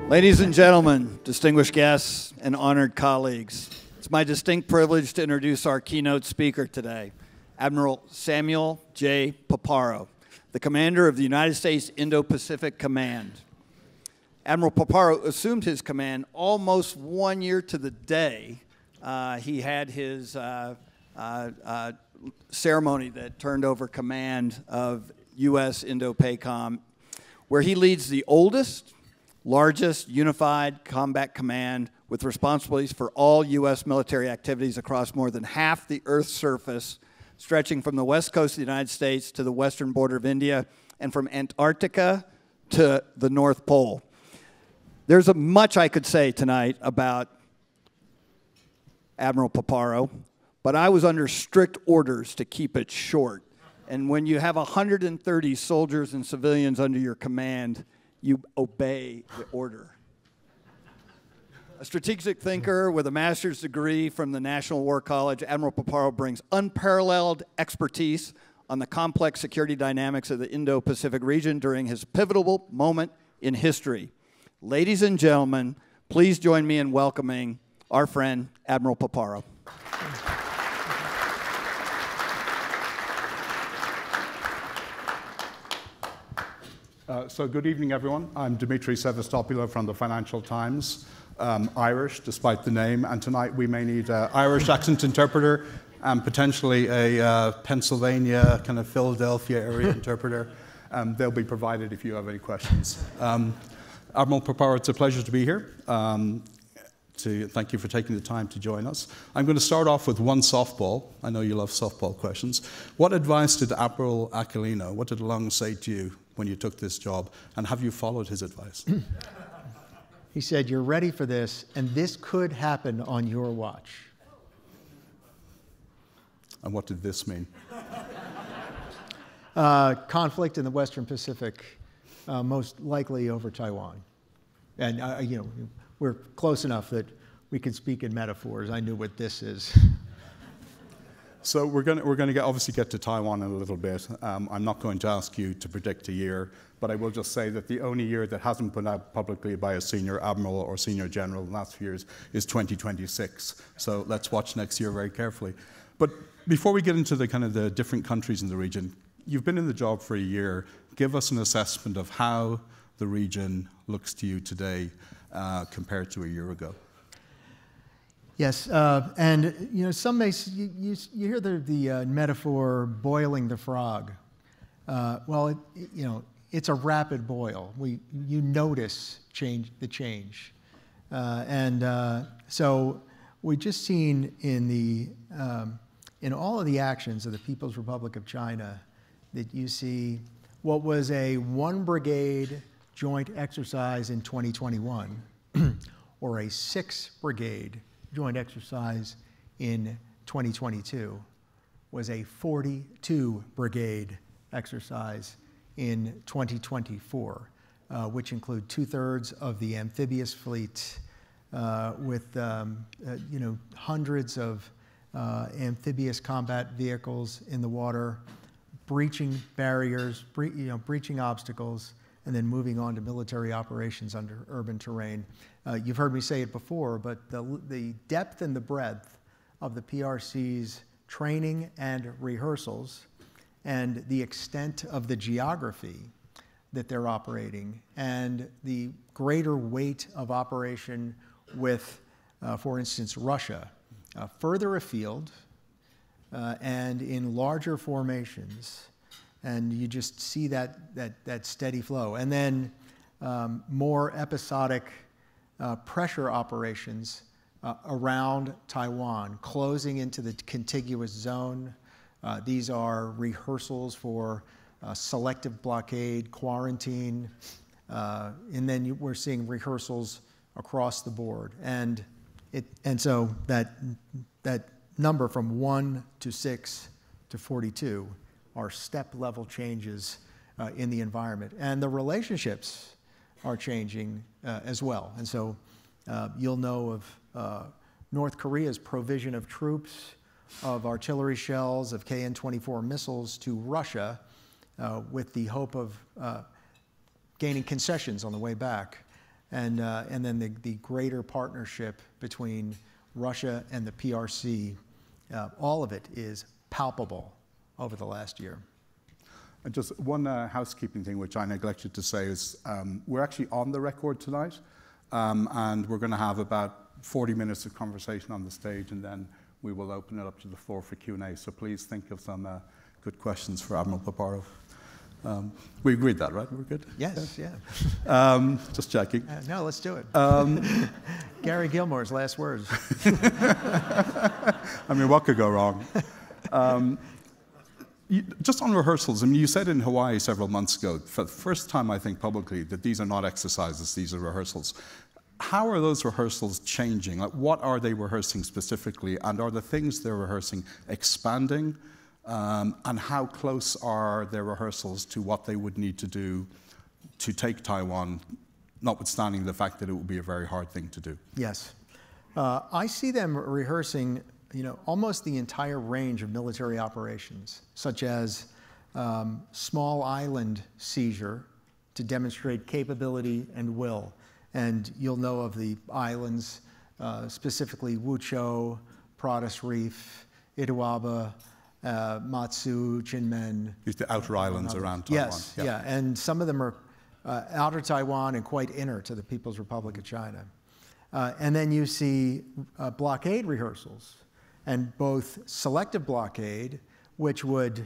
Ladies and gentlemen, distinguished guests, and honored colleagues, it's my distinct privilege to introduce our keynote speaker today, Admiral Samuel J. Paparo, the commander of the United States Indo-Pacific Command. Admiral Paparo assumed his command almost 1 year to the day. He had his ceremony that turned over command of U.S. Indo-PACOM, where he leads the oldest, largest unified combat command with responsibilities for all U.S. military activities across more than half the Earth's surface, stretching from the west coast of the United States to the western border of India and from Antarctica to the North Pole. There's much I could say tonight about Admiral Paparo, but I was under strict orders to keep it short. And when you have 130 soldiers and civilians under your command, you obey the order. A strategic thinker with a master's degree from the National War College, Admiral Paparo brings unparalleled expertise on the complex security dynamics of the Indo-Pacific region during his pivotal moment in history. Ladies and gentlemen, please join me in welcoming our friend, Admiral Paparo. So good evening, everyone. I'm Demetri Sevastopulo from the Financial Times. Irish, despite the name, and tonight we may need an Irish accent interpreter and potentially a Pennsylvania, kind of Philadelphia area interpreter. They'll be provided if you have any questions. Admiral Paparo, it's a pleasure to be here. Thank you for taking the time to join us. I'm going to start off with one softball. I know you love softball questions. What advice did Admiral Akalino, what did Long say to you when you took this job, and have you followed his advice? He said, "You're ready for this, and this could happen on your watch." And what did this mean? Conflict in the Western Pacific, most likely over Taiwan. And you know, we're close enough that we can speak in metaphors. I knew what this is. So we're going to obviously get to Taiwan in a little bit. I'm not going to ask you to predict a year, but I will just say that the only year that hasn't been out publicly by a senior admiral or senior general in the last few years is 2026. So let's watch next year very carefully. But before we get into the kind of the different countries in the region, you've been in the job for a year. Give us an assessment of how the region looks to you today compared to a year ago. Yes, and you know, some may you hear the metaphor "boiling the frog." Well, you know, it's a rapid boil. You notice the change, and so we just seen in all of the actions of the People's Republic of China that you see what was a 1-brigade joint exercise in 2021, or a 6-brigade joint exercise in 2022, was a 42-brigade exercise in 2024, which include 2/3 of the amphibious fleet, with you know, hundreds of amphibious combat vehicles in the water, breaching barriers, breaching obstacles, and then moving on to military operations under urban terrain. You've heard me say it before, but the depth and the breadth of the PRC's training and rehearsals, and the extent of the geography that they're operating, and the greater weight of operation with, for instance, Russia, further afield and in larger formations, and you just see that steady flow. And then more episodic pressure operations around Taiwan, closing into the contiguous zone. These are rehearsals for selective blockade, quarantine, and then we're seeing rehearsals across the board. And so that number from 1 to 6 to 42 are step-level changes in the environment. And the relationships are changing as well. And so you'll know of North Korea's provision of troops, of artillery shells, of KN-24 missiles to Russia with the hope of gaining concessions on the way back. and then the greater partnership between Russia and the PRC, all of it is palpable over the last year. And just one housekeeping thing which I neglected to say is we're actually on the record tonight, and we're going to have about 40 minutes of conversation on the stage, and then we will open it up to the floor for Q&A. So please think of some good questions for Admiral Paparo. We agreed that, right? We're good? Yes, yeah. Just checking. No, let's do it. Gary Gilmore's last words. I mean, what could go wrong? Just on rehearsals, I mean, you said in Hawaii several months ago, for the first time, I think, publicly, that these are not exercises, these are rehearsals. How are those rehearsals changing? Like, what are they rehearsing specifically? And are the things they're rehearsing expanding? And how close are their rehearsals to what they would need to do to take Taiwan, notwithstanding the fact that it would be a very hard thing to do? Yes. I see them rehearsing, almost the entire range of military operations, such as small island seizure to demonstrate capability and will. And you'll know of the islands, specifically Wuchou, Pratas Reef, Ituaba, Matsu, Chinmen. These are the outer islands around Taiwan. Yes, yeah. And some of them are outer Taiwan and quite inner to the People's Republic of China. And then you see blockade rehearsals, and both selective blockade, which would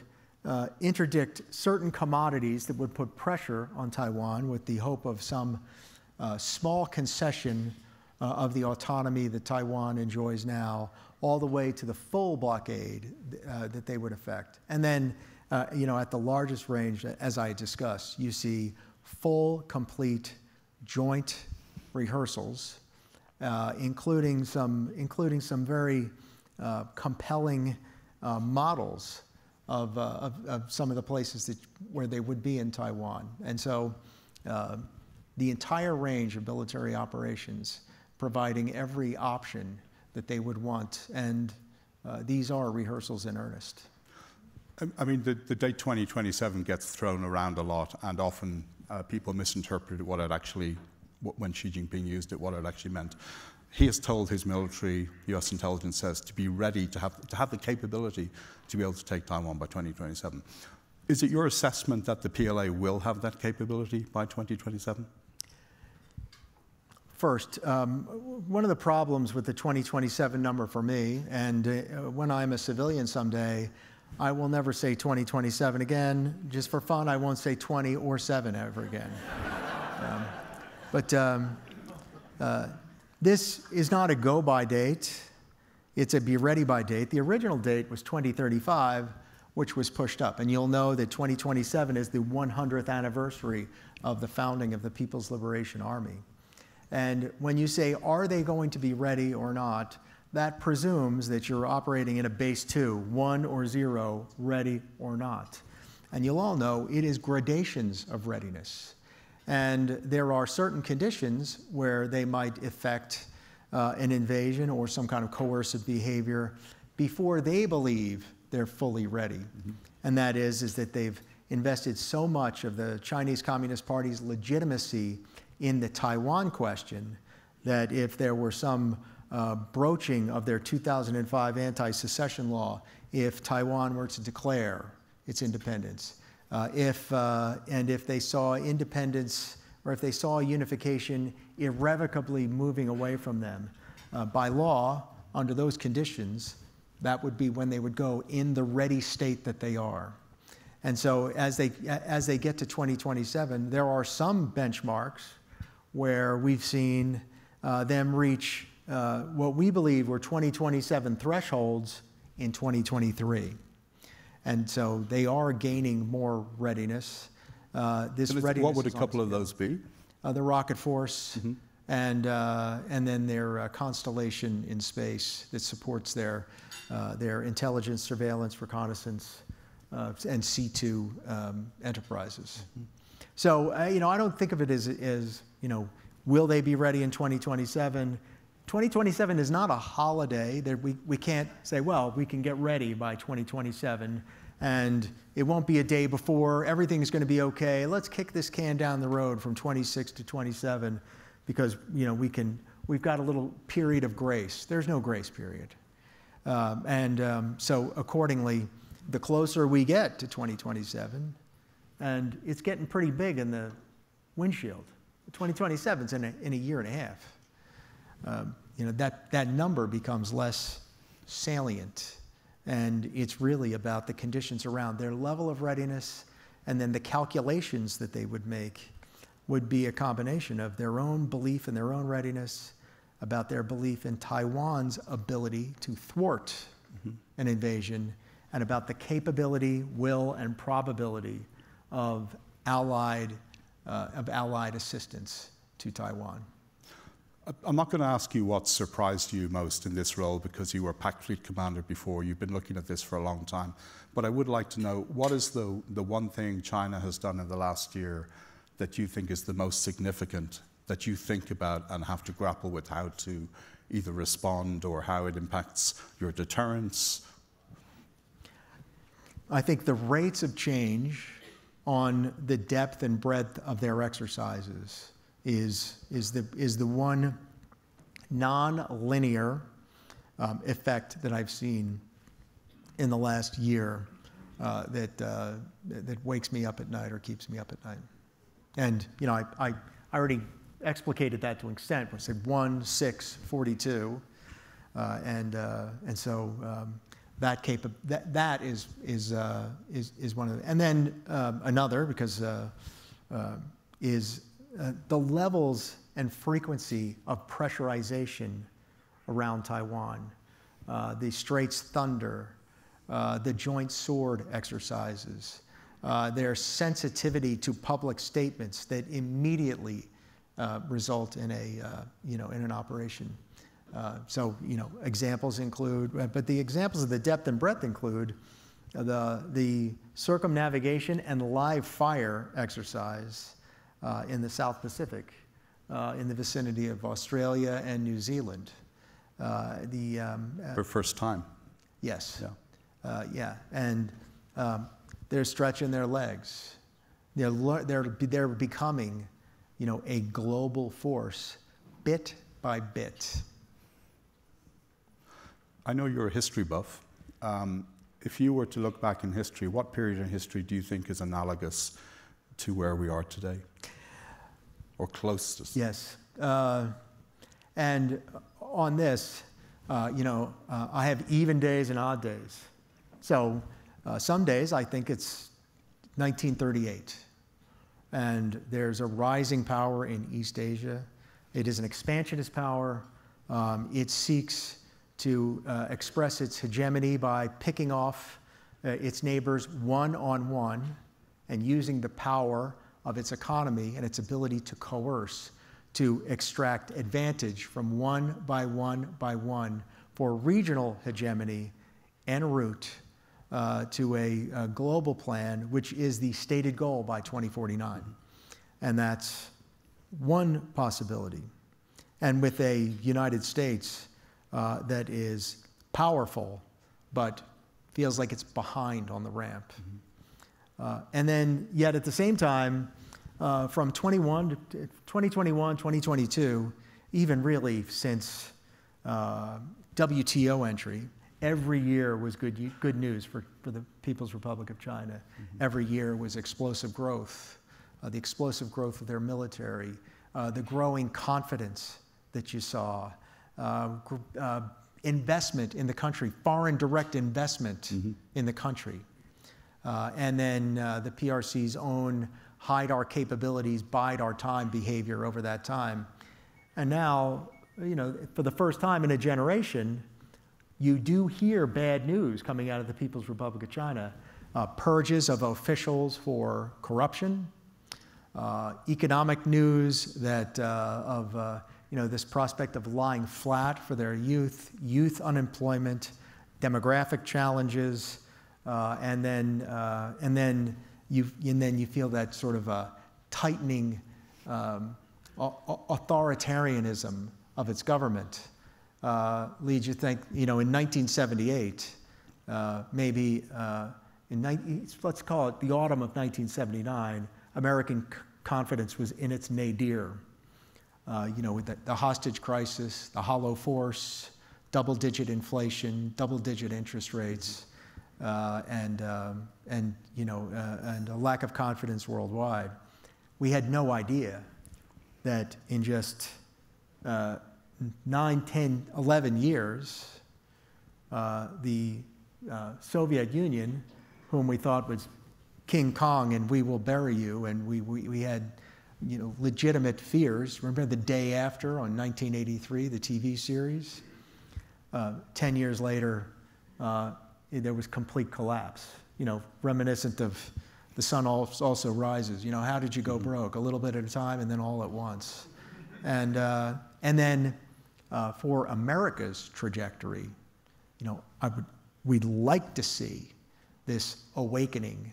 interdict certain commodities that would put pressure on Taiwan with the hope of some small concession of the autonomy that Taiwan enjoys now, all the way to the full blockade that they would effect. And then, at the largest range, as I discussed, you see full, complete joint rehearsals, including some very compelling models of some of the places where they would be in Taiwan. And so the entire range of military operations, providing every option that they would want. And these are rehearsals in earnest. I mean, the date 2027 gets thrown around a lot, and often people misinterpret what it actually, when Xi Jinping used it, what it actually meant. He has told his military, U.S. intelligence says, to be ready, to have the capability to be able to take Taiwan by 2027. Is it your assessment that the PLA will have that capability by 2027? First, one of the problems with the 2027 number for me, and when I'm a civilian someday, I will never say 2027 again. Just for fun, I won't say 20 or 7 ever again. This is not a go-by date. It's a be-ready-by date. The original date was 2035, which was pushed up. And you'll know that 2027 is the 100th anniversary of the founding of the People's Liberation Army. And when you say, are they going to be ready or not, that presumes that you're operating in a base 2, 1 or 0, ready or not. And you'll all know it is gradations of readiness. And there are certain conditions where they might effect an invasion or some kind of coercive behavior before they believe they're fully ready. Mm-hmm. And that is that they've invested so much of the Chinese Communist Party's legitimacy in the Taiwan question that if there were some broaching of their 2005 anti-secession law, if Taiwan were to declare its independence, and if they saw independence or if they saw unification irrevocably moving away from them, by law, under those conditions, that would be when they would go in the ready state that they are. And so as they get to 2027, there are some benchmarks where we've seen them reach what we believe were 2027 thresholds in 2023. And so they are gaining more readiness. Readiness, what would a couple of those be? The rocket force, mm-hmm. and then their constellation in space that supports their intelligence, surveillance, reconnaissance, and C2 enterprises. Mm-hmm. So I don't think of it as will they be ready in 2027? 2027 is not a holiday that we can't say, well, we can get ready by 2027 and it won't be a day before, everything's going to be okay. Let's kick this can down the road from 26 to 27 because we've got a little period of grace. There's no grace period. So accordingly, the closer we get to 2027, and it's getting pretty big in the windshield. 2027 is in a year and a half. That number becomes less salient, and it's really about the conditions around their level of readiness, and then the calculations that they would make would be a combination of their own belief in their own readiness, about their belief in Taiwan's ability to thwart an invasion, and about the capability, will, and probability of allied assistance to Taiwan. I'm not going to ask you what surprised you most in this role, because you were Pac Fleet Commander before. You've been looking at this for a long time. But I would like to know, what is the one thing China has done in the last year that you think is the most significant, that you think about and have to grapple with how to either respond or how it impacts your deterrence? I think the rates of change on the depth and breadth of their exercises is the one non-linear effect that I've seen in the last year that wakes me up at night or keeps me up at night. And I already explicated that to an extent. I said 1, 6, 42, and so that is one of the, and then another, because is the levels and frequency of pressurization around Taiwan, the Straits Thunder, the Joint Sword exercises, their sensitivity to public statements that immediately result in in an operation. So examples include, but the examples of the depth and breadth include the circumnavigation and live fire exercise in the South Pacific, in the vicinity of Australia and New Zealand. For first time. Yes. Yeah. And they're stretching their legs. They're becoming, a global force, bit by bit. I know you're a history buff. If you were to look back in history, what period in history do you think is analogous to where we are today, or closest? Yes. And on this, I have even days and odd days. So some days I think it's 1938, and there's a rising power in East Asia. It is an expansionist power. It seeks to express its hegemony by picking off its neighbors one-on-one and using the power of its economy and its ability to coerce to extract advantage from one by one for regional hegemony en route to a global plan, which is the stated goal by 2049. And that's one possibility. And with a United States that is powerful, but feels like it's behind on the ramp. And then, yet at the same time, from 2021, 2022, even really since WTO entry, every year was good news for the People's Republic of China. Every year was explosive growth, the explosive growth of their military, the growing confidence that you saw, investment in the country, foreign direct investment in the country. And then the PRC's own hide our capabilities, bide our time behavior over that time. And now, for the first time in a generation, you do hear bad news coming out of the People's Republic of China. Purges of officials for corruption, economic news that this prospect of lying flat for their youth unemployment, demographic challenges, and then you feel that sort of a tightening authoritarianism of its government leads you to think, in 1978, maybe let's call it the autumn of 1979, American confidence was in its nadir. with the hostage crisis, the hollow force, double-digit inflation, double-digit interest rates, and a lack of confidence worldwide. We had no idea that in just 9, 10, 11 years, the Soviet Union, whom we thought was King Kong and we will bury you, and we had legitimate fears. Remember The Day After on 1983, the TV series? 10 years later, there was complete collapse, reminiscent of The Sun Also Rises. How did you go broke? A little bit at a time and then all at once. And then for America's trajectory, we'd like to see this awakening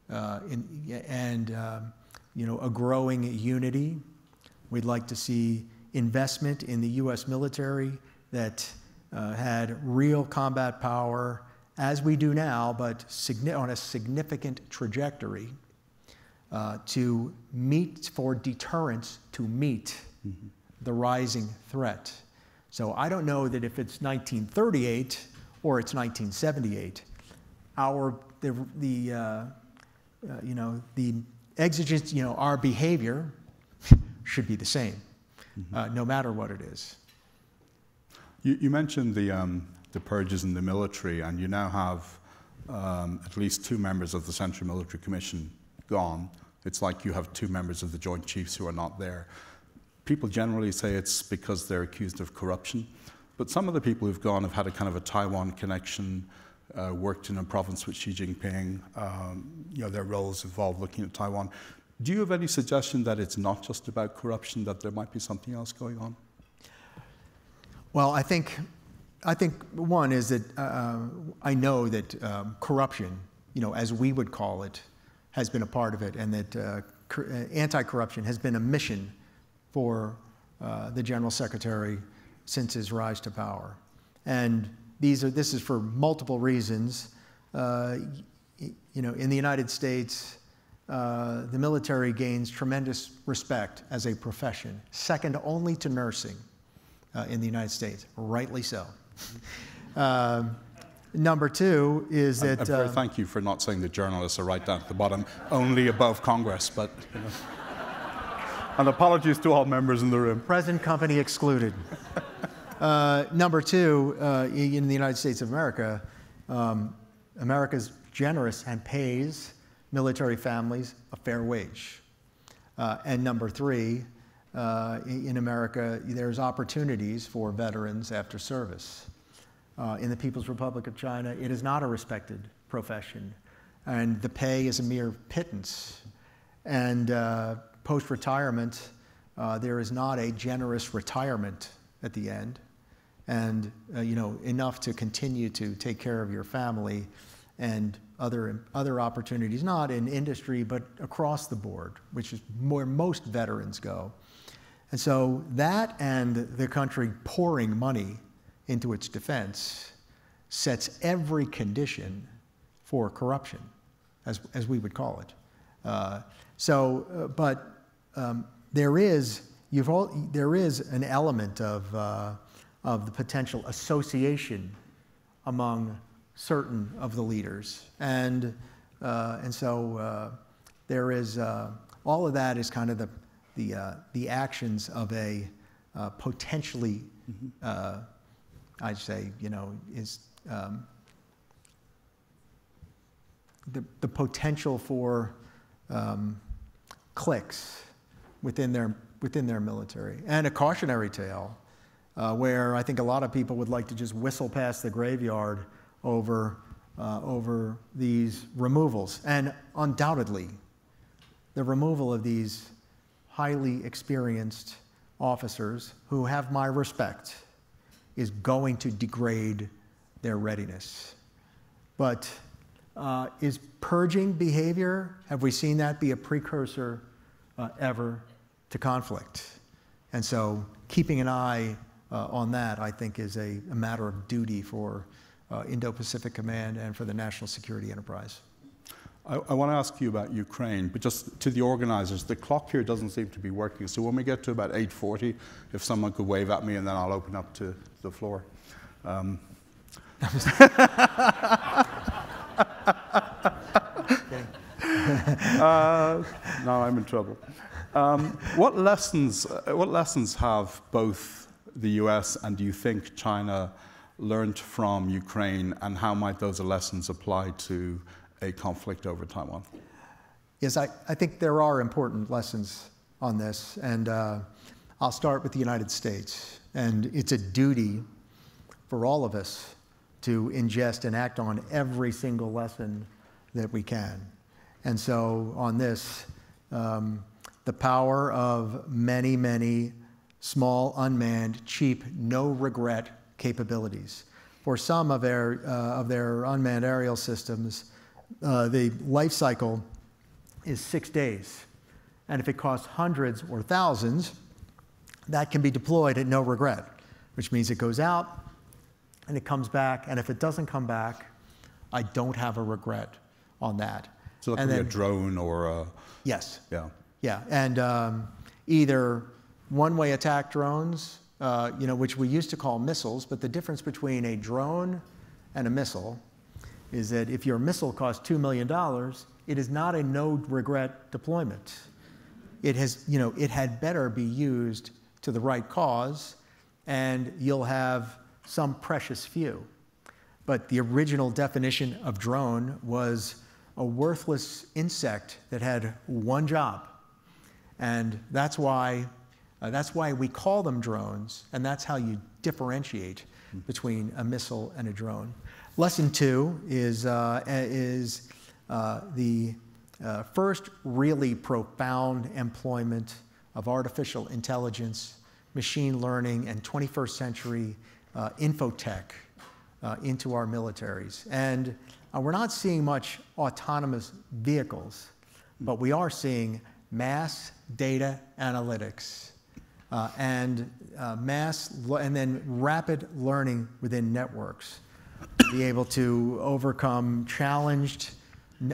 and a growing unity. We'd like to see investment in the U.S. military that had real combat power, as we do now, but on a significant trajectory to meet, for deterrence, to meet the rising threat. So I don't know that if it's 1938 or it's 1978, the exigence, our behavior should be the same, no matter what it is. You mentioned the purges in the military, and you now have at least 2 members of the Central Military Commission gone. It's like you have 2 members of the Joint Chiefs who are not there. People generally say it's because they're accused of corruption, but some of the people who've gone have had a kind of a Taiwan connection, worked in a province with Xi Jinping. Their roles involved looking at Taiwan. Do you have any suggestion that it's not just about corruption, that there might be something else going on? Well, I think one is that I know that corruption, as we would call it, has been a part of it, and that anti-corruption has been a mission for the General Secretary since his rise to power. And this is for multiple reasons. In the United States, the military gains tremendous respect as a profession, second only to nursing in the United States, rightly so. Number 2 is that... thank you for not saying the journalists are right down at the bottom, only above Congress, but... And apologies to all members in the room. Present company excluded. Number 2, in the United States of America, America's generous and pays military families a fair wage. And number 3, in America, there's opportunities for veterans after service. In the People's Republic of China, it is not a respected profession, and the pay is a mere pittance. And post-retirement, there is not a generous retirement at the end, and enough to continue to take care of your family and other opportunities, not in industry, but across the board, which is where most veterans go. And so that, and the country pouring money into its defense, sets every condition for corruption, as we would call it. There is an element of the potential association among certain of the leaders, and so there is all of that is kind of the actions of a potentially, I'd say, is the potential for cliques within their military, and a cautionary tale where I think a lot of people would like to just whistle past the graveyard over these removals, and undoubtedly, the removal of these highly experienced officers who have my respect is going to degrade their readiness. But is purging behavior, have we seen that be a precursor ever to conflict? And so keeping an eye on that, I think, is a matter of duty for Indo-Pacific Command and for the national security enterprise. I want to ask you about Ukraine, but just to the organizers, the clock here doesn't seem to be working. So when we get to about 8:40, if someone could wave at me, and then I'll open up to the floor. Now I'm in trouble. What lessons have both the U.S. and, do you think, China learned from Ukraine, and how might those lessons apply to a conflict over Taiwan? Yes, I think there are important lessons on this, and I'll start with the United States. And it's a duty for all of us to ingest and act on every single lesson that we can. And so on this, the power of many, many small, unmanned, cheap, no-regret capabilities. For some of their unmanned aerial systems, the life cycle is 6 days. And if it costs hundreds or thousands, that can be deployed at no regret, which means it goes out and it comes back. And if it doesn't come back, I don't have a regret on that. So that could be a drone or a... Yes. Yeah. Yeah, and either one-way attack drones, which we used to call missiles, but the difference between a drone and a missile is that if your missile costs $2 million, it is not a no-regret deployment. It had better be used to the right cause, and you'll have some precious few. But the original definition of drone was a worthless insect that had one job. And that's why we call them drones, and that's how you differentiate between a missile and a drone. Lesson 2 is the first really profound employment of artificial intelligence, machine learning, and 21st century infotech into our militaries. And we're not seeing much autonomous vehicles, but we are seeing mass data analytics and then rapid learning within networks, be able to overcome challenged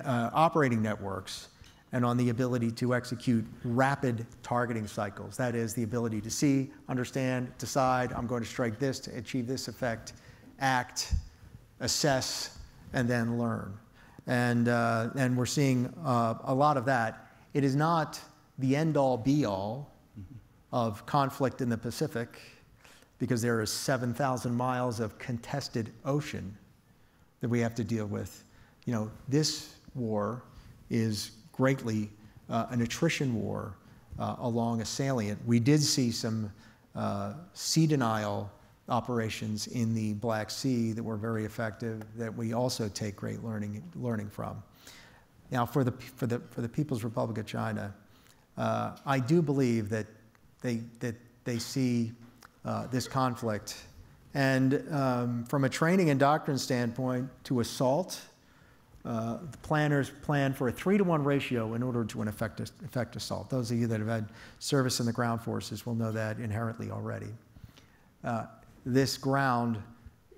operating networks, and on the ability to execute rapid targeting cycles. That is the ability to see, understand, decide, I'm going to strike this to achieve this effect, act, assess, and then learn. And we're seeing a lot of that. It is not the end-all, be-all of conflict in the Pacific, because there is 7,000 miles of contested ocean that we have to deal with. This war is greatly an attrition war along a salient. We did see some sea denial operations in the Black Sea that were very effective, that we also take great learning from. Now, for the People's Republic of China, I do believe that they see this conflict, and from a training and doctrine standpoint, to assault, the planners plan for a 3-to-1 ratio in order to effect assault. Those of you that have had service in the ground forces will know that inherently already. This ground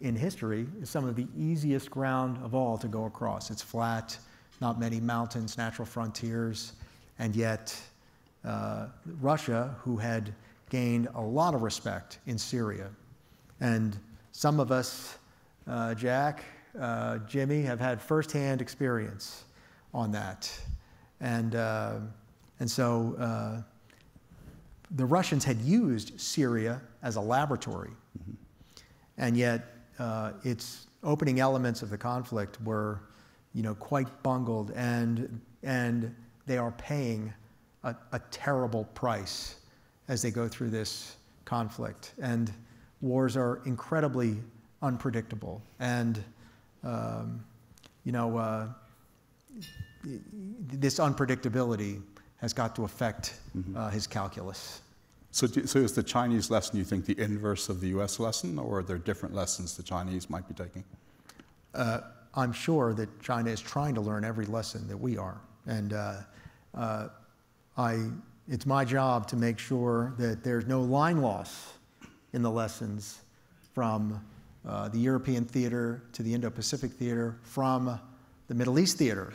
in history is some of the easiest ground of all to go across. It's flat, not many mountains, natural frontiers, and yet Russia, who had gained a lot of respect in Syria, and some of us, Jack, Jimmy, have had firsthand experience on that, and so the Russians had used Syria as a laboratory, and yet its opening elements of the conflict were, quite bungled, and they are paying a terrible price as they go through this conflict. And wars are incredibly unpredictable, and this unpredictability has got to affect his calculus. So is the Chinese lesson, you think, the inverse of the U.S. lesson, or are there different lessons the Chinese might be taking? I'm sure that China is trying to learn every lesson that we are. And it's my job to make sure that there's no line loss in the lessons from the European theater to the Indo-Pacific theater, from the Middle East theater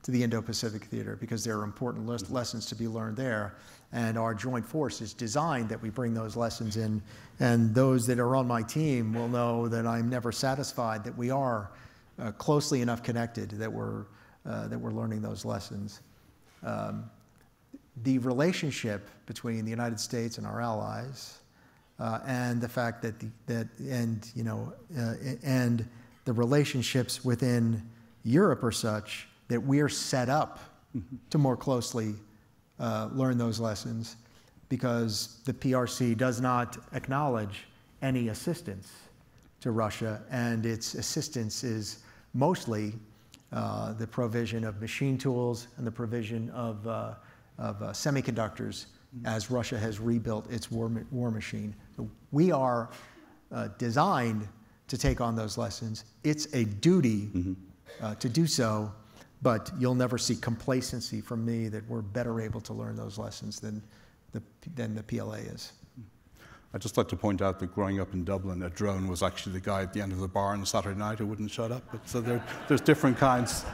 to the Indo-Pacific theater because there are important lessons to be learned there. And our joint force is designed that we bring those lessons in. And those that are on my team will know that I'm never satisfied that we are closely enough connected that we're learning those lessons. The relationship between the United States and our allies, and the fact that and the relationships within Europe are such that we're set up to more closely learn those lessons, because the PRC does not acknowledge any assistance to Russia, and its assistance is mostly the provision of machine tools and the provision of semiconductors as Russia has rebuilt its war machine. So we are designed to take on those lessons. It's a duty to do so, but you'll never see complacency from me that we're better able to learn those lessons than the PLA is. I'd just like to point out that growing up in Dublin, a drone was actually the guy at the end of the bar on a Saturday night who wouldn't shut up. But, so there's different kinds.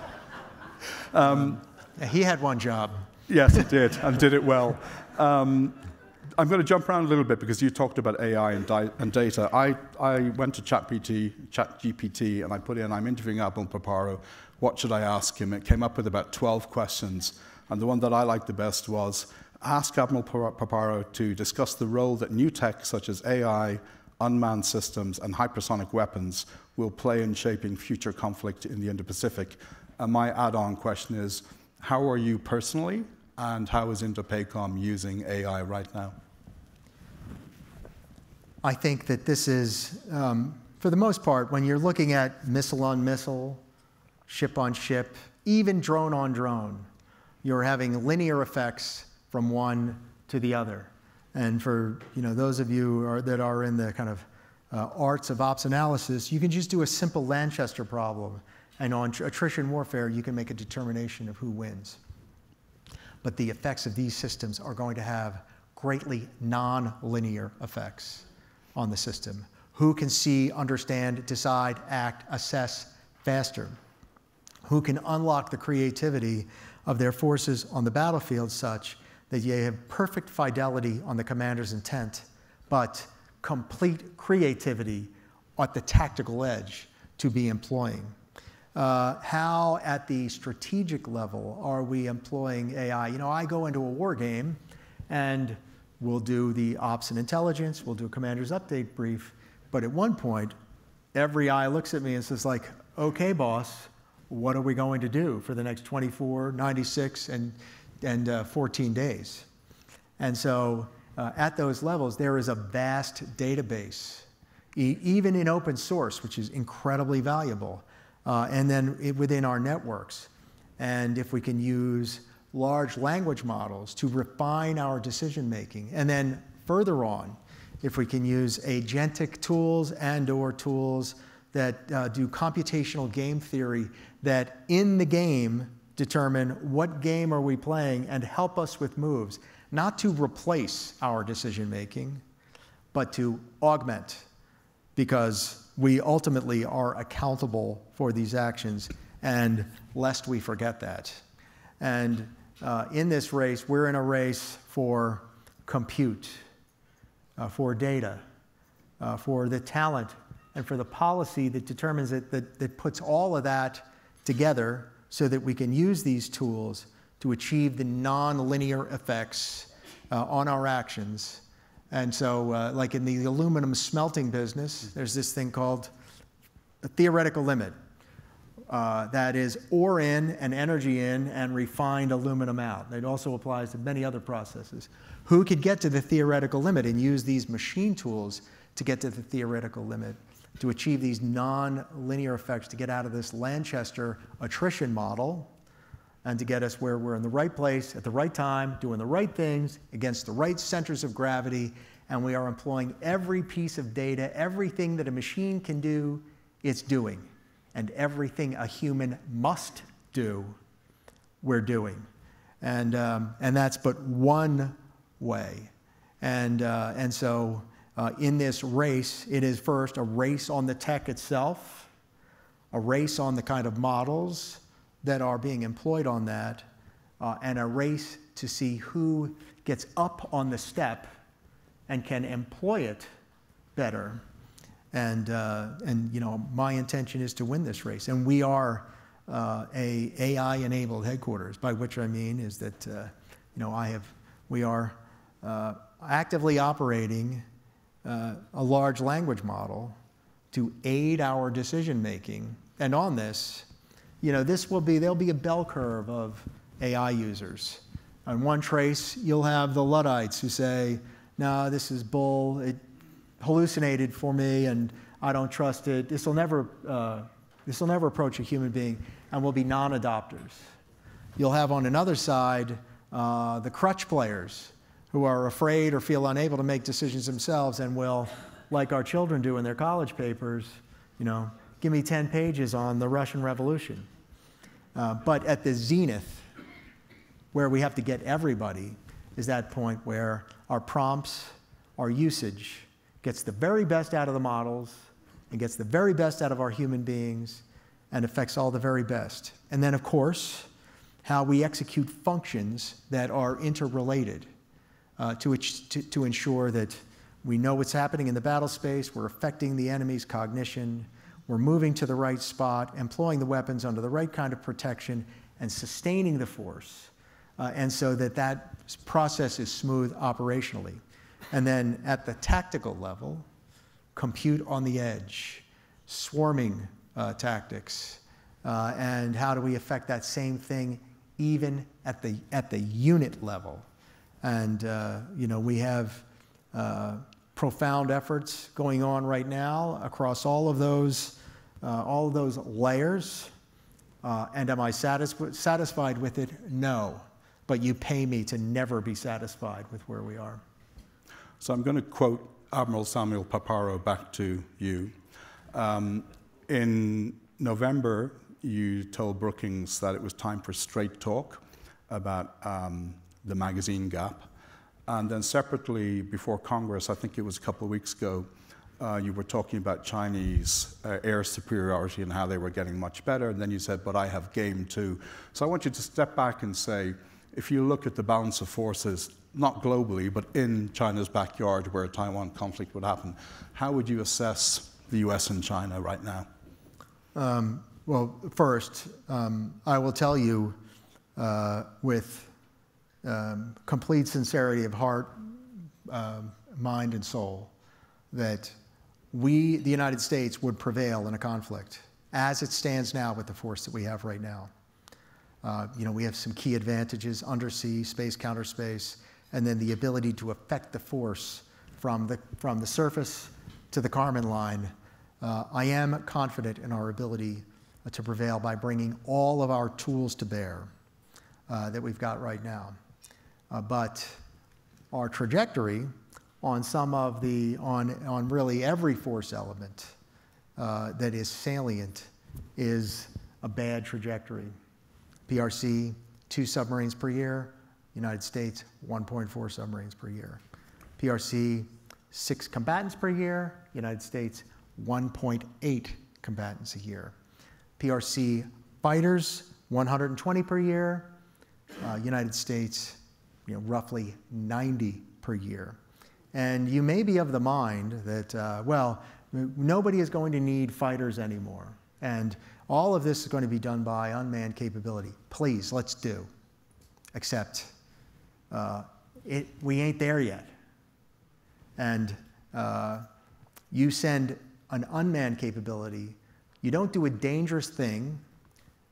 He had one job. Yes, he did, and did it well. I'm going to jump around a little bit because you talked about AI and data. I went to ChatGPT, and I put in, I'm interviewing Admiral Paparo. What should I ask him? It came up with about 12 questions. And the one that I liked the best was, ask Admiral Paparo to discuss the role that new tech such as AI, unmanned systems, and hypersonic weapons will play in shaping future conflict in the Indo-Pacific. And my add-on question is, how are you personally, and how is IndoPACOM using AI right now? I think that this is, for the most part, when you're looking at missile on missile, ship on ship, even drone on drone, you're having linear effects from one to the other. And for those of you that are in the kind of arts of ops analysis, you can just do a simple Lanchester problem, and on attrition warfare, you can make a determination of who wins. But the effects of these systems are going to have greatly non-linear effects on the system. Who can see, understand, decide, act, assess faster? Who can unlock the creativity of their forces on the battlefield such that you have perfect fidelity on the commander's intent, but complete creativity at the tactical edge to be employing? How at the strategic level are we employing AI? I go into a war game and we'll do the ops and intelligence, we'll do a commander's update brief, but at one point, every eye looks at me and says like, okay, boss, what are we going to do for the next 24, 96, and 14 days? And so at those levels, there is a vast database, even in open source, which is incredibly valuable, and then within our networks. And if we can use large language models to refine our decision making, and then further on, if we can use agentic tools and/or tools that do computational game theory that in the game determine what game are we playing and help us with moves, not to replace our decision making, but to augment, because we ultimately are accountable for these actions, and lest we forget that. And in this race, we're in a race for compute, for data, for the talent, and for the policy that determines it, that puts all of that together so that we can use these tools to achieve the non-linear effects on our actions. And so, like in the aluminum smelting business, there's this thing called a theoretical limit. That is ore in and energy in and refined aluminum out. It also applies to many other processes. Who could get to the theoretical limit and use these machine tools to get to the theoretical limit, to achieve these non-linear effects, to get out of this Lanchester attrition model, and to get us where we're in the right place at the right time, doing the right things against the right centers of gravity, and we are employing every piece of data, everything that a machine can do, it's doing. And everything a human must do, we're doing. And that's but one way. And so in this race, it is first a race on the tech itself, a race on the kind of models that are being employed on that, and a race to see who gets up on the step and can employ it better. And you know, my intention is to win this race. And we are a AI-enabled headquarters, by which I mean is that you know, we are actively operating a large language model to aid our decision making. And on this, you know, there'll be a bell curve of AI users. On one trace, you'll have the Luddites who say, no, this is bull, it hallucinated for me and I don't trust it. This will never approach a human being, and will be non-adopters. You'll have on another side the crutch players who are afraid or feel unable to make decisions themselves and will, like our children do in their college papers, you know, give me 10 pages on the Russian Revolution. But at the zenith, where we have to get everybody, is that point where our prompts, our usage, gets the very best out of the models and gets the very best out of our human beings and affects all the very best. And then, of course, how we execute functions that are interrelated to ensure that we know what's happening in the battle space, we're affecting the enemy's cognition, we're moving to the right spot, employing the weapons under the right kind of protection, and sustaining the force. And so that process is smooth operationally. And then at the tactical level, compute on the edge, swarming tactics, and how do we affect that same thing even at the unit level. And you know, we have profound efforts going on right now across all of those layers. And am I satisfied with it? No. But you pay me to never be satisfied with where we are. So I'm going to quote Admiral Samuel Paparo back to you. In November, you told Brookings that it was time for straight talk about the magazine gap. And then separately, before Congress, I think it was a couple of weeks ago, you were talking about Chinese air superiority and how they were getting much better. And then you said, but I have game too. So I want you to step back and say, if you look at the balance of forces, not globally, but in China's backyard where a Taiwan conflict would happen, how would you assess the US and China right now? Well, first, I will tell you with complete sincerity of heart, mind, and soul, that we, the United States, would prevail in a conflict as it stands now with the force that we have right now. You know, we have some key advantages: undersea, space, counter space, and then the ability to affect the force from the surface to the Kármán line. I am confident in our ability to prevail by bringing all of our tools to bear that we've got right now. But our trajectory on on really every force element that is salient is a bad trajectory. PRC, 2 submarines per year. United States, 1.4 submarines per year. PRC, 6 combatants per year. United States, 1.8 combatants a year. PRC fighters, 120 per year. United States, you know, roughly 90 per year. And you may be of the mind that, well, nobody is going to need fighters anymore. And all of this is going to be done by unmanned capability. Please, let's do. Except we ain't there yet. And you send an unmanned capability, you don't do a dangerous thing.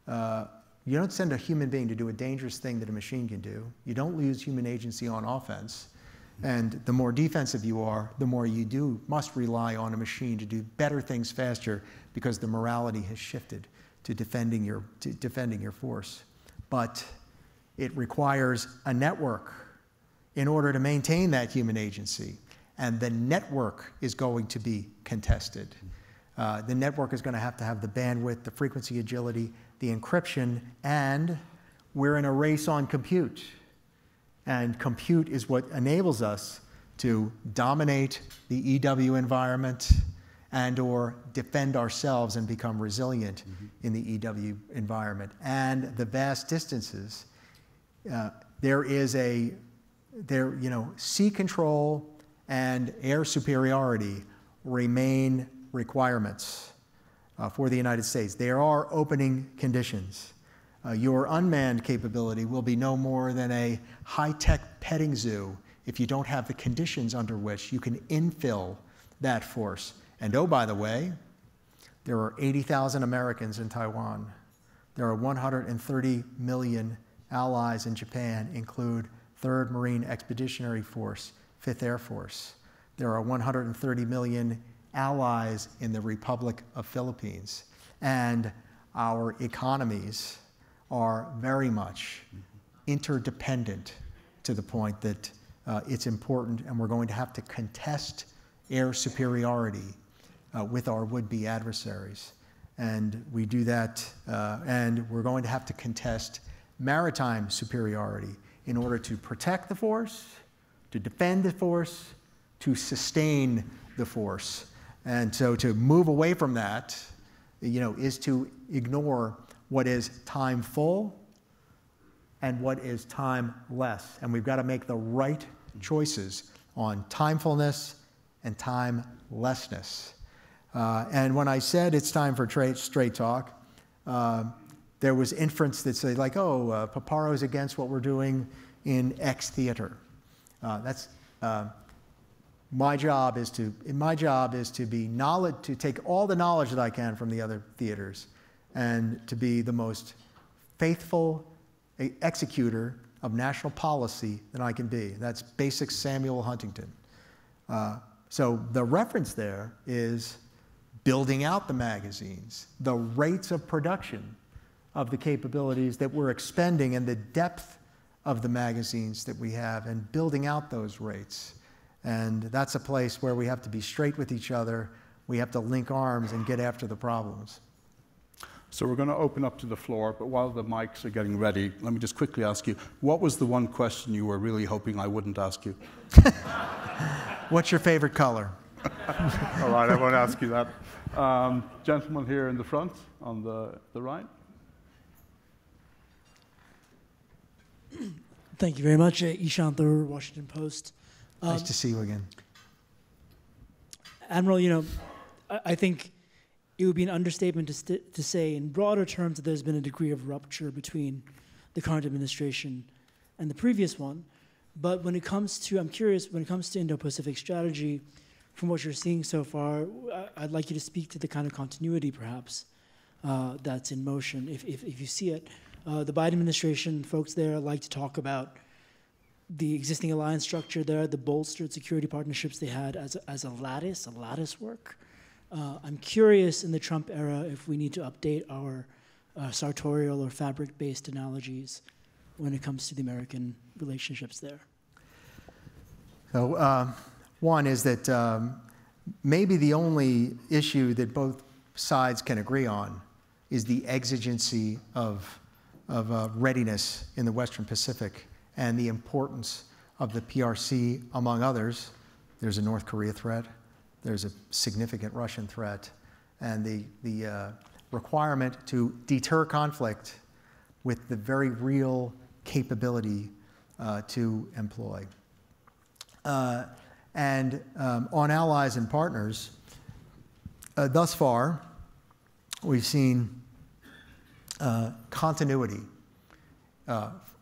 You don't send a human being to do a dangerous thing that a machine can do. You don't lose human agency on offense. And the more defensive you are, the more you must rely on a machine to do better things faster, because the morality has shifted to defending your force. But it requires a network in order to maintain that human agency. And the network is going to be contested. The network is going to have the bandwidth, the frequency agility, the encryption, and we're in a race on compute. And compute is what enables us to dominate the EW environment and or defend ourselves and become resilient in the EW environment. And the vast distances, sea control and air superiority remain requirements for the United States. There are opening conditions. Your unmanned capability will be no more than a high-tech petting zoo if you don't have the conditions under which you can infill that force. And oh, by the way, there are 80,000 Americans in Taiwan. There are 130 million allies in Japan, include 3rd Marine Expeditionary Force, 5th Air Force. There are 130 million allies in the Republic of Philippines. And our economies are very much interdependent to the point that it's important, and we're going to have to contest air superiority with our would-be adversaries. And we do that, and we're going to have to contest maritime superiority in order to protect the force, to defend the force, to sustain the force. And so to move away from that, is to ignore what is time full and what is time less. And we've got to make the right choices on timefulness and timelessness. And when I said it's time for straight talk, there was inference that said, like, Paparo's against what we're doing in X theater. My job is to take all the knowledge that I can from the other theaters and to be the most faithful executor of national policy that I can be. That's basic Samuel Huntington. So the reference there is building out the magazines, the rates of production of the capabilities that we're expending and the depth of the magazines that we have, and building out those rates. And that's a place where we have to be straight with each other. We have to link arms and get after the problems. So we're going to open up to the floor, but while the mics are getting ready, let me just quickly ask you, what was the one question you were really hoping I wouldn't ask you? What's your favorite color? All right, I won't ask you that. Gentleman here in the front, on the right. Thank you very much. Ishan Thur, Washington Post. Nice to see you again. Admiral, I think it would be an understatement to say in broader terms that there's been a degree of rupture between the current administration and the previous one. But when it comes to, I'm curious, when it comes to Indo-Pacific strategy, from what you're seeing so far, I'd like you to speak to the kind of continuity, perhaps, that's in motion, if you see it. The Biden administration, folks there like to talk about the existing alliance structure there, the bolstered security partnerships they had as a lattice work. I'm curious in the Trump era if we need to update our sartorial or fabric-based analogies when it comes to the American relationships there. So one is that maybe the only issue that both sides can agree on is the exigency of readiness in the Western Pacific and the importance of the PRC, among others. There's a North Korea threat, there's a significant Russian threat, and the requirement to deter conflict with the very real capability to employ. And on allies and partners, thus far, we've seen continuity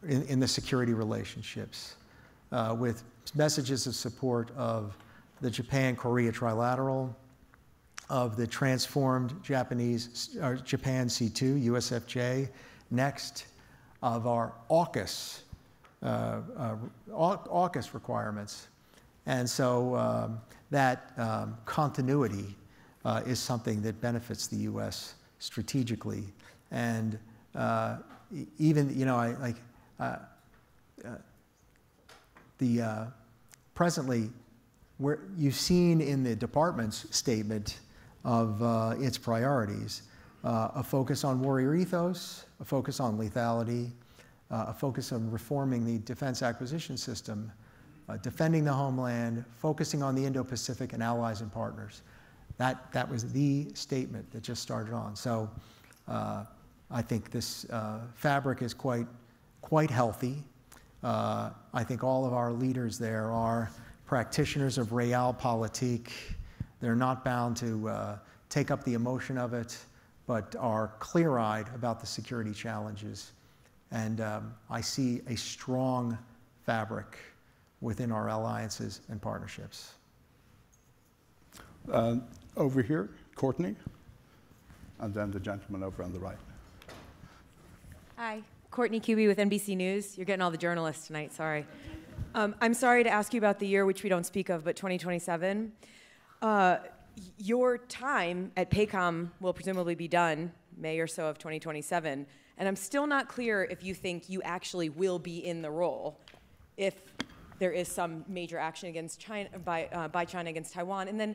in the security relationships with messages of support of the Japan-Korea trilateral, of the transformed Japan C2, USFJ, next, of our AUKUS requirements. And so that continuity is something that benefits the U.S. strategically. And even, presently, where you've seen in the department's statement of its priorities, a focus on warrior ethos, a focus on lethality, a focus on reforming the defense acquisition system, defending the homeland, focusing on the Indo-Pacific and allies and partners. That was the statement that just started on. So I think this fabric is quite healthy. I think all of our leaders there are practitioners of realpolitik. They're not bound to take up the emotion of it, but are clear-eyed about the security challenges. And I see a strong fabric within our alliances and partnerships. Over here, Courtney, and then the gentleman over on the right. Hi, Courtney Kuby with NBC News. You're getting all the journalists tonight, sorry. I'm sorry to ask you about the year which we don't speak of, but 2027. Your time at PACOM will presumably be done May or so of 2027, and I'm still not clear if you think you actually will be in the role if there is some major action against China by China against Taiwan. And then,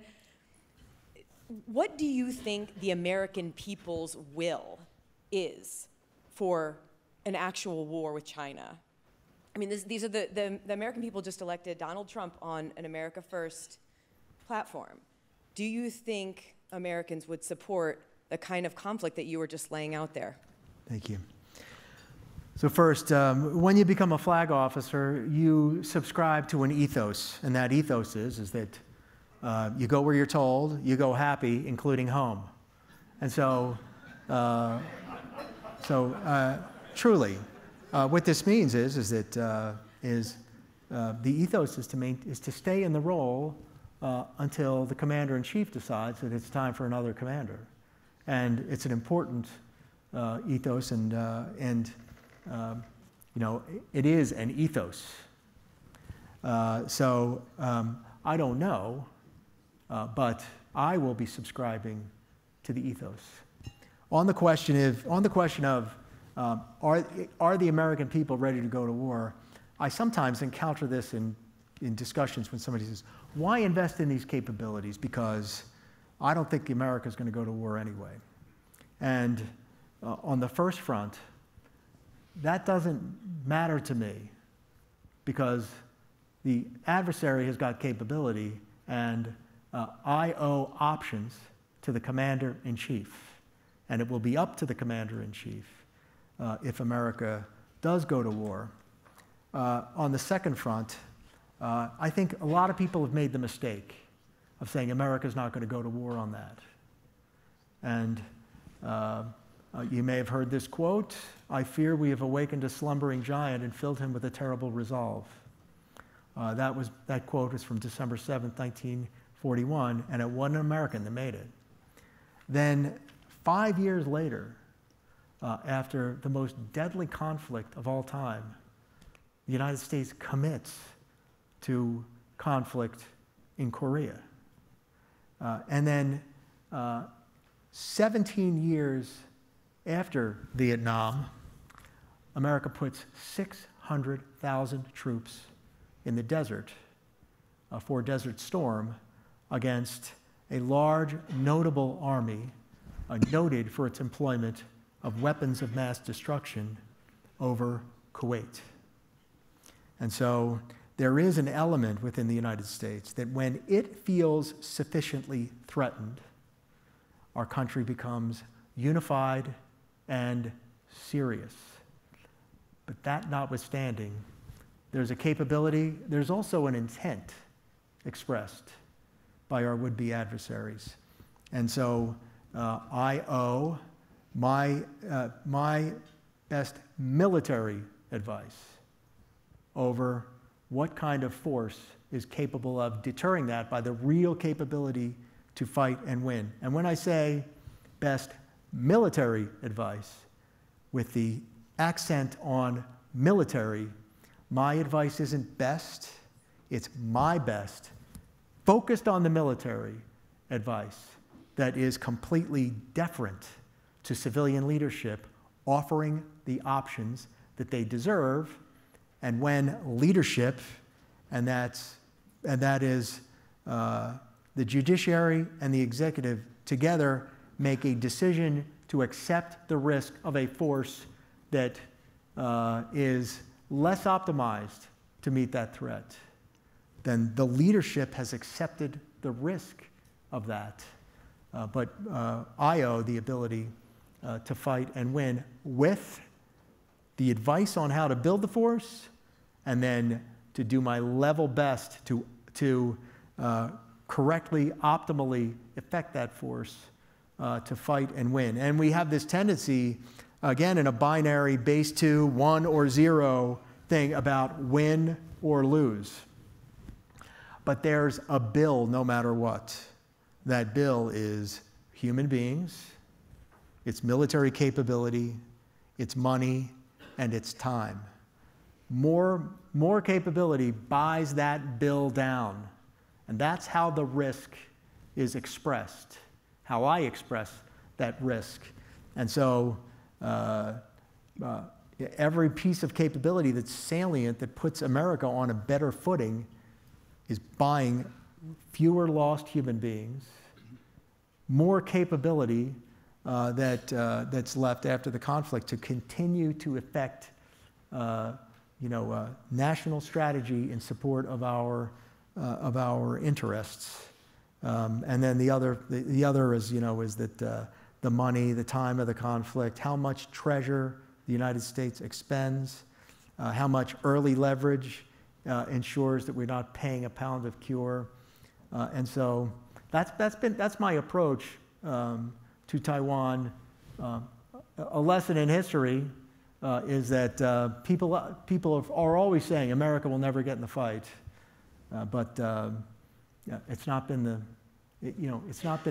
what do you think the American people's will is for an actual war with China? I mean, these are the American people just elected Donald Trump on an America First platform. Do you think Americans would support the kind of conflict that you were just laying out there? Thank you. So first, when you become a flag officer, you subscribe to an ethos, and that ethos is that you go where you're told, you go happy, including home. And so, truly, what this means is that the ethos is to stay in the role until the commander-in-chief decides that it's time for another commander. And it's an important ethos, and you know, it is an ethos. I don't know, but I will be subscribing to the ethos. On the question of are the American people ready to go to war? I sometimes encounter this in discussions when somebody says, why invest in these capabilities? Because I don't think America is going to go to war anyway. And on the first front, that doesn't matter to me because the adversary has got capability, and I owe options to the commander-in-chief. And it will be up to the commander-in-chief if America does go to war. On the second front, I think a lot of people have made the mistake of saying America's not going to go to war on that. And you may have heard this quote, "I fear we have awakened a slumbering giant and filled him with a terrible resolve." That quote was from December 7th, 1941, and it wasn't an American that made it. Then 5 years later, after the most deadly conflict of all time, the United States commits to conflict in Korea. And then 17 years after Vietnam, America puts 600,000 troops in the desert for Desert Storm against a large, notable army noted for its employment of weapons of mass destruction over Kuwait. And so there is an element within the United States that when it feels sufficiently threatened, our country becomes unified and serious. But that notwithstanding, there's a capability, there's also an intent expressed by our would-be adversaries. And so I owe my best military advice over what kind of force is capable of deterring that by the real capability to fight and win. And when I say best military advice, with the accent on military, my advice isn't best, it's my best, focused on the military advice that is completely deferent to civilian leadership, offering the options that they deserve. And when leadership, and that is the judiciary and the executive together, make a decision to accept the risk of a force that is less optimized to meet that threat, then the leadership has accepted the risk of that. but I owe the ability to fight and win with the advice on how to build the force, and then to do my level best to correctly, optimally effect that force to fight and win. And we have this tendency, again, in a binary base 2, 1 or 0 thing about win or lose. But there's a bill no matter what. That bill is human beings, it's military capability, it's money, and it's time. More capability buys that bill down. And that's how the risk is expressed, how I express that risk. And so every piece of capability that's salient, that puts America on a better footing, is buying fewer lost human beings, more capability that's left after the conflict to continue to effect national strategy in support of our interests. And then the other is, is that the money, the time of the conflict, how much treasure the United States expends, how much early leverage ensures that we're not paying a pound of cure. And so that's my approach to Taiwan. A lesson in history is that people are always saying America will never get in the fight, but it's not been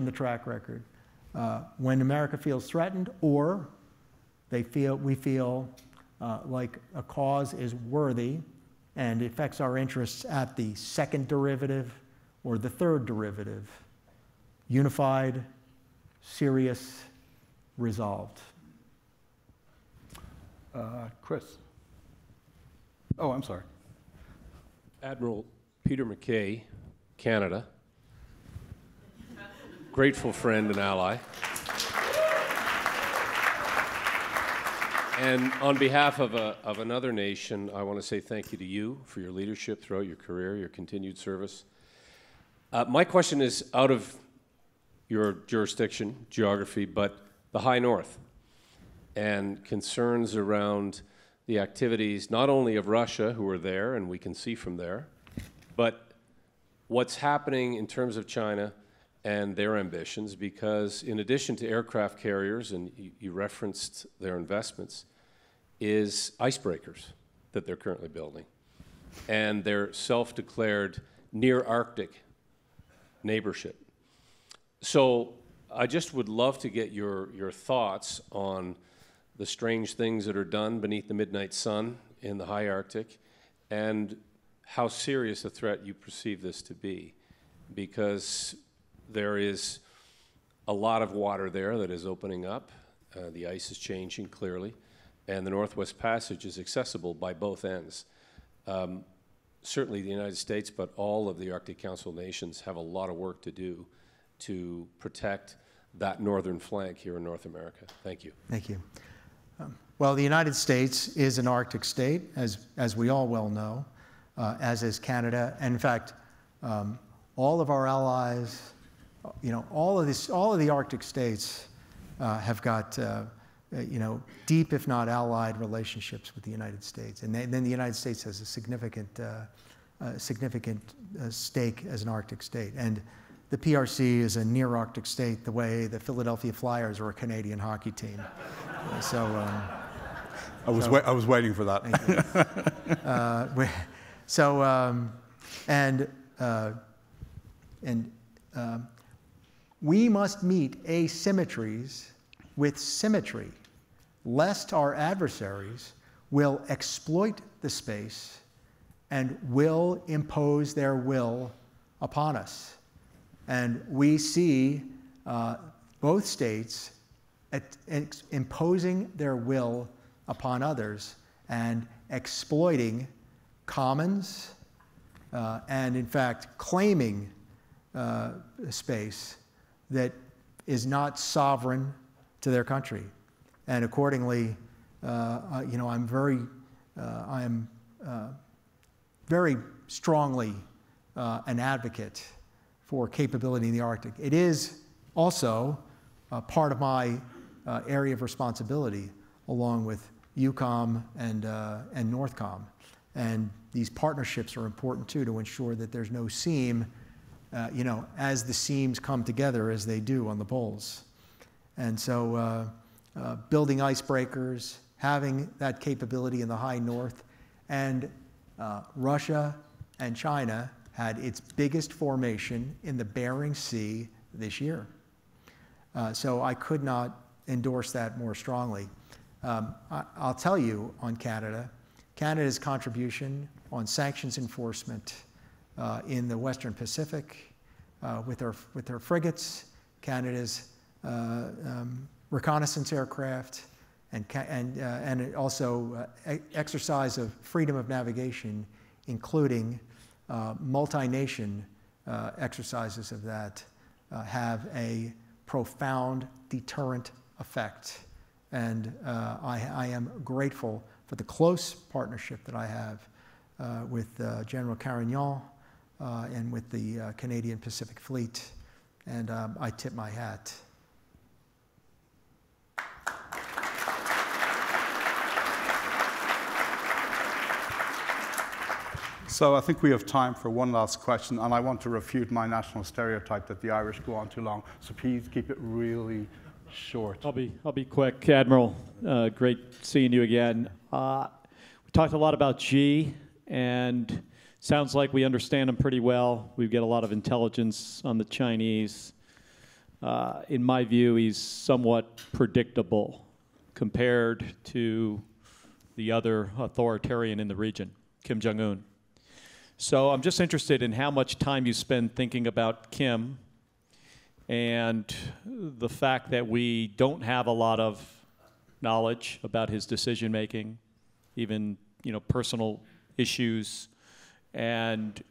the track record. When America feels threatened, or we feel like a cause is worthy and it affects our interests at the second derivative or the third derivative, unified, serious, resolved. Chris. Oh, I'm sorry. Admiral Peter McKay, Canada. Grateful friend and ally. And on behalf of another nation, I want to say thank you to you for your leadership throughout your career, your continued service. My question is out of your jurisdiction, geography, but the High North, and concerns around the activities not only of Russia, who are there and we can see from there, but what's happening in terms of China and their ambitions, because in addition to aircraft carriers, and you referenced their investments, is icebreakers that they're currently building. And their self-declared near-Arctic neighborship. So I just would love to get your thoughts on the strange things that are done beneath the midnight sun in the high Arctic, and how serious a threat you perceive this to be. Because there is a lot of water there that is opening up. The ice is changing clearly, and the Northwest Passage is accessible by both ends. Certainly the United States, but all of the Arctic Council nations have a lot of work to do to protect that northern flank here in North America. Thank you. Thank you. Well, the United States is an Arctic state, as we all well know, as is Canada. And in fact, all of our allies, all of the Arctic states have got, deep, if not allied, relationships with the United States. And then the United States has a significant stake as an Arctic state. And the PRC is a near Arctic state, the way the Philadelphia Flyers are a Canadian hockey team. I was waiting for that. We must meet asymmetries with symmetry, lest our adversaries will exploit the space and will impose their will upon us. And we see both states imposing their will upon others and exploiting commons and, in fact, claiming space that is not sovereign to their country. And accordingly, I am very strongly an advocate for capability in the Arctic. It is also part of my area of responsibility, along with EUCOM and NORTHCOM. And these partnerships are important too, to ensure that there's no seam, as the seams come together as they do on the poles. And so building icebreakers, having that capability in the high north, and Russia and China had its biggest formation in the Bering Sea this year. So I could not endorse that more strongly. I'll tell you on Canada's contribution on sanctions enforcement in the Western Pacific with her frigates, Canada's reconnaissance aircraft, and also exercise of freedom of navigation, including multi-nation exercises of that, have a profound deterrent effect. And I am grateful for the close partnership that I have with General Carignan and with the Canadian Pacific Fleet, and I tip my hat. So I think we have time for one last question, and I want to refute my national stereotype that the Irish go on too long. So please keep it really short. I'll be quick, Admiral. Great seeing you again. We talked a lot about Xi, and sounds like we understand him pretty well. We get a lot of intelligence on the Chinese. In my view, he's somewhat predictable compared to the other authoritarian in the region, Kim Jong-un. So I'm just interested in how much time you spend thinking about Kim and the fact that we don't have a lot of knowledge about his decision-making, even personal issues, and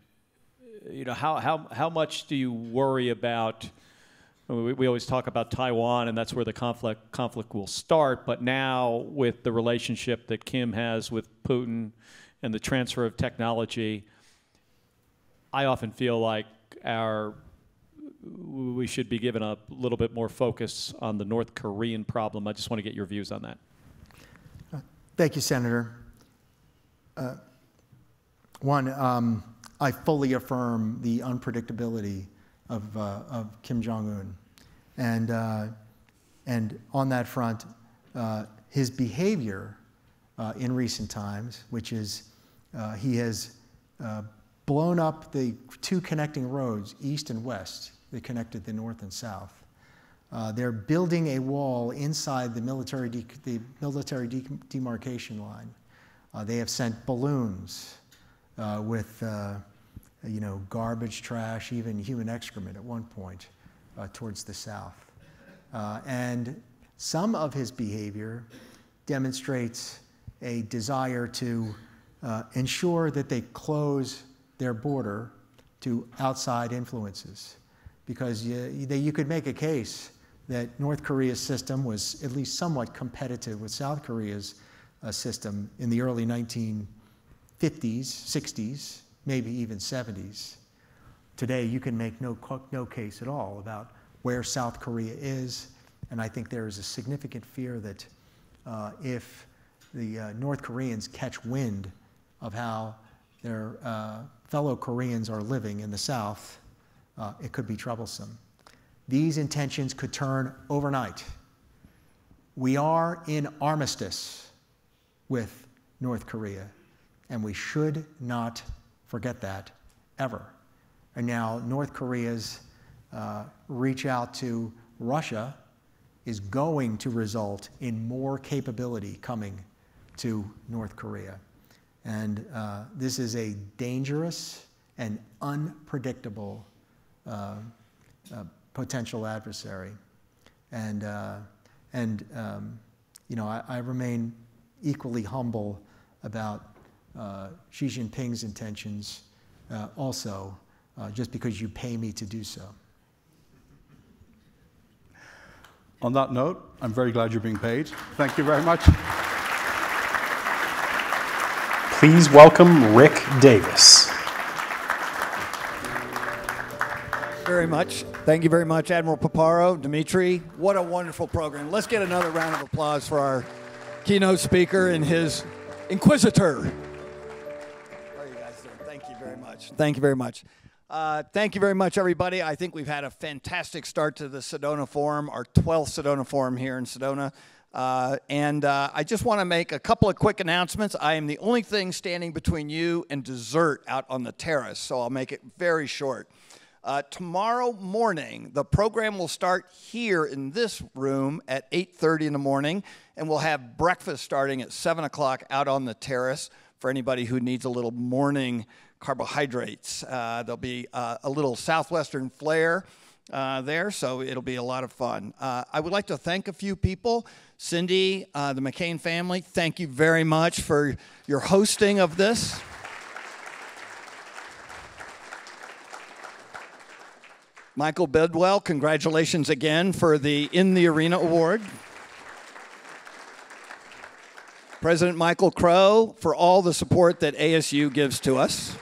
how much do you worry about? We always talk about Taiwan, and that's where the conflict will start. But now, with the relationship that Kim has with Putin and the transfer of technology, I often feel like we should be given a little bit more focus on the North Korean problem. I just want to get your views on that. Thank you, Senator. I fully affirm the unpredictability of Kim Jong-un. And on that front, his behavior in recent times, which is he has blown up the two connecting roads, east and west, that connected the north and south. They're building a wall inside the military demarcation line. They have sent balloons with garbage, trash, even human excrement at one point towards the south. And some of his behavior demonstrates a desire to ensure that they close their border to outside influences. Because you could make a case that North Korea's system was at least somewhat competitive with South Korea's system in the early 1950s, 60s, maybe even 70s. Today, you can make no case at all about where South Korea is, and I think there is a significant fear that if the North Koreans catch wind of how their fellow Koreans are living in the South, it could be troublesome. These intentions could turn overnight. We are in armistice with North Korea, and we should not forget that ever. And now North Korea's reach out to Russia is going to result in more capability coming to North Korea. And this is a dangerous and unpredictable potential adversary. And I remain equally humble about Xi Jinping's intentions also, just because you pay me to do so. On that note, I'm very glad you're being paid. Thank you very much. Please welcome Rick Davis. Very very much. Thank you very much, Admiral Paparo, Demetri. What a wonderful program. Let's get another round of applause for our keynote speaker and his inquisitor. How are you guys doing? Thank you very much. Thank you very much. Thank you very much, everybody. I think we've had a fantastic start to the Sedona Forum, our 12th Sedona Forum here in Sedona. I just want to make a couple of quick announcements. I am the only thing standing between you and dessert out on the terrace, so I'll make it very short. Tomorrow morning, the program will start here in this room at 8:30 in the morning, and we'll have breakfast starting at 7 o'clock out on the terrace for anybody who needs a little morning carbohydrates. There'll be a little southwestern flair there, so it'll be a lot of fun. I would like to thank a few people. Cindy, the McCain family, thank you very much for your hosting of this. Michael Bidwell, congratulations again for the In the Arena Award. President Michael Crow, for all the support that ASU gives to us.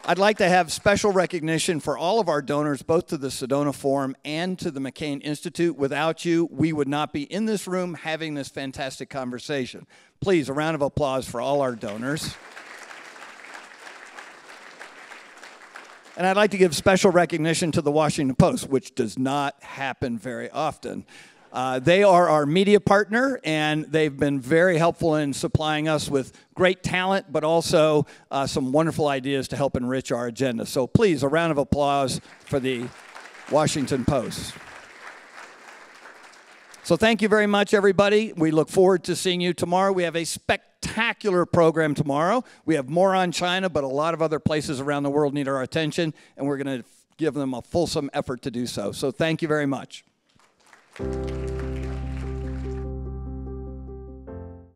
I'd like to have special recognition for all of our donors, both to the Sedona Forum and to the McCain Institute. Without you, we would not be in this room having this fantastic conversation. Please, a round of applause for all our donors. And I'd like to give special recognition to the Washington Post, which does not happen very often. They are our media partner, and they've been very helpful in supplying us with great talent, but also some wonderful ideas to help enrich our agenda. So please, a round of applause for the Washington Post. So thank you very much, everybody. We look forward to seeing you tomorrow. We have a spectacular program tomorrow. We have more on China, but a lot of other places around the world need our attention, and we're going to give them a fulsome effort to do so. So thank you very much.